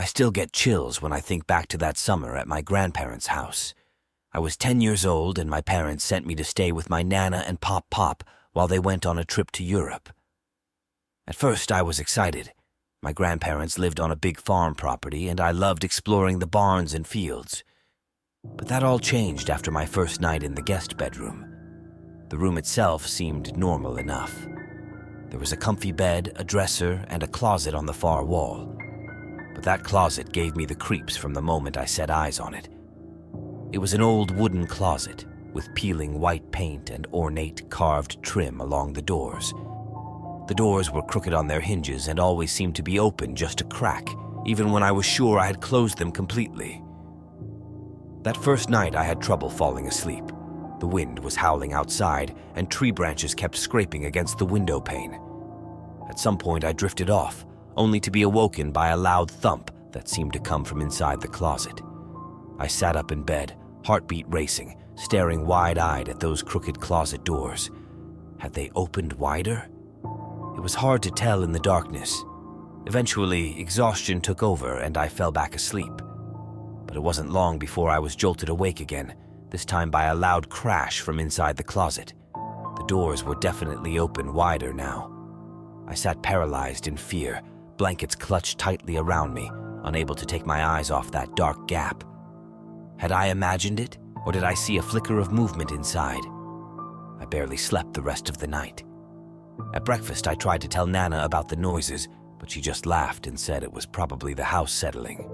I still get chills when I think back to that summer at my grandparents' house. I was 10 years old and my parents sent me to stay with my Nana and Pop while they went on a trip to Europe. At first I was excited. My grandparents lived on a big farm property and I loved exploring the barns and fields. But that all changed after my first night in the guest bedroom. The room itself seemed normal enough. There was a comfy bed, a dresser, and a closet on the far wall. But that closet gave me the creeps from the moment I set eyes on it. It was an old wooden closet with peeling white paint and ornate carved trim along the doors. The doors were crooked on their hinges and always seemed to be open just a crack, even when I was sure I had closed them completely. That first night I had trouble falling asleep. The wind was howling outside and tree branches kept scraping against the window pane. At some point I drifted off, only to be awoken by a loud thump that seemed to come from inside the closet. I sat up in bed, heartbeat racing, staring wide-eyed at those crooked closet doors. Had they opened wider? It was hard to tell in the darkness. Eventually, exhaustion took over and I fell back asleep. But it wasn't long before I was jolted awake again, this time by a loud crash from inside the closet. The doors were definitely open wider now. I sat paralyzed in fear, blankets clutched tightly around me, unable to take my eyes off that dark gap. Had I imagined it, or did I see a flicker of movement inside? I barely slept the rest of the night. At breakfast, I tried to tell Nana about the noises, but she just laughed and said it was probably the house settling.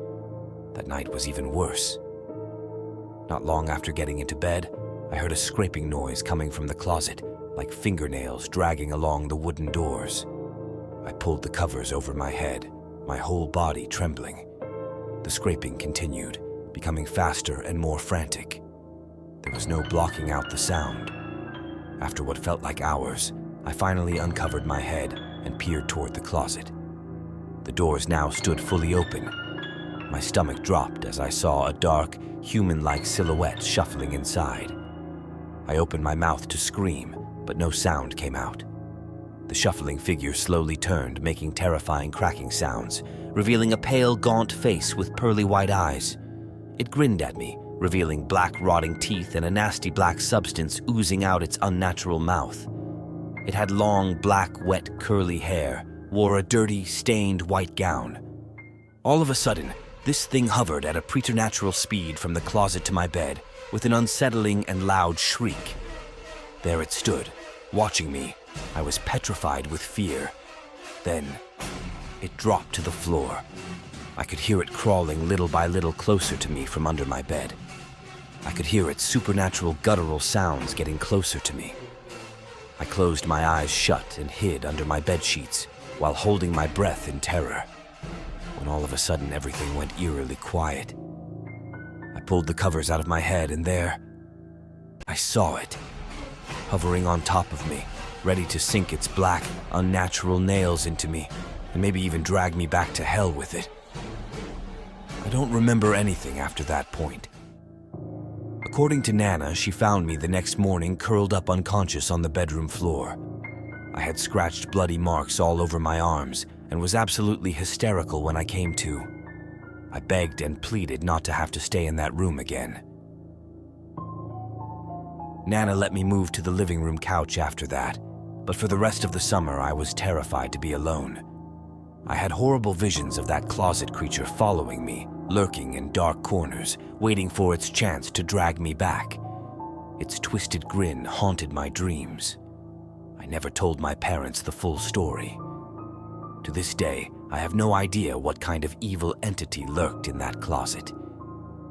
That night was even worse. Not long after getting into bed, I heard a scraping noise coming from the closet, like fingernails dragging along the wooden doors. I pulled the covers over my head, my whole body trembling. The scraping continued, becoming faster and more frantic. There was no blocking out the sound. After what felt like hours, I finally uncovered my head and peered toward the closet. The doors now stood fully open. My stomach dropped as I saw a dark, human-like silhouette shuffling inside. I opened my mouth to scream, but no sound came out. The shuffling figure slowly turned, making terrifying cracking sounds, revealing a pale, gaunt face with pearly white eyes. It grinned at me, revealing black, rotting teeth and a nasty black substance oozing out its unnatural mouth. It had long, black, wet, curly hair, wore a dirty, stained white gown. All of a sudden, this thing hovered at a preternatural speed from the closet to my bed, with an unsettling and loud shriek. There it stood, watching me. I was petrified with fear. Then, it dropped to the floor. I could hear it crawling little by little closer to me from under my bed. I could hear its supernatural guttural sounds getting closer to me. I closed my eyes shut and hid under my bed sheets while holding my breath in terror. When all of a sudden everything went eerily quiet. I pulled the covers out of my head and there, I saw it, hovering on top of me, ready to sink its black, unnatural nails into me and maybe even drag me back to hell with it. I don't remember anything after that point. According to Nana, she found me the next morning curled up unconscious on the bedroom floor. I had scratched bloody marks all over my arms and was absolutely hysterical when I came to. I begged and pleaded not to have to stay in that room again. Nana let me move to the living room couch after that, but for the rest of the summer I was terrified to be alone. I had horrible visions of that closet creature following me, lurking in dark corners, waiting for its chance to drag me back. Its twisted grin haunted my dreams. I never told my parents the full story. To this day, I have no idea what kind of evil entity lurked in that closet.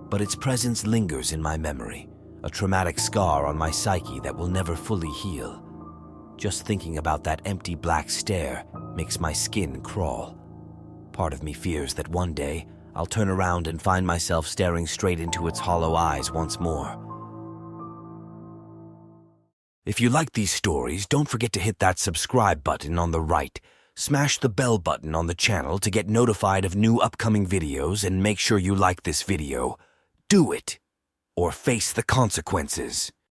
But its presence lingers in my memory, a traumatic scar on my psyche that will never fully heal. Just thinking about that empty black stare makes my skin crawl. Part of me fears that one day I'll turn around and find myself staring straight into its hollow eyes once more. If you like these stories, don't forget to hit that subscribe button on the right. Smash the bell button on the channel to get notified of new upcoming videos and make sure you like this video. Do it, or face the consequences.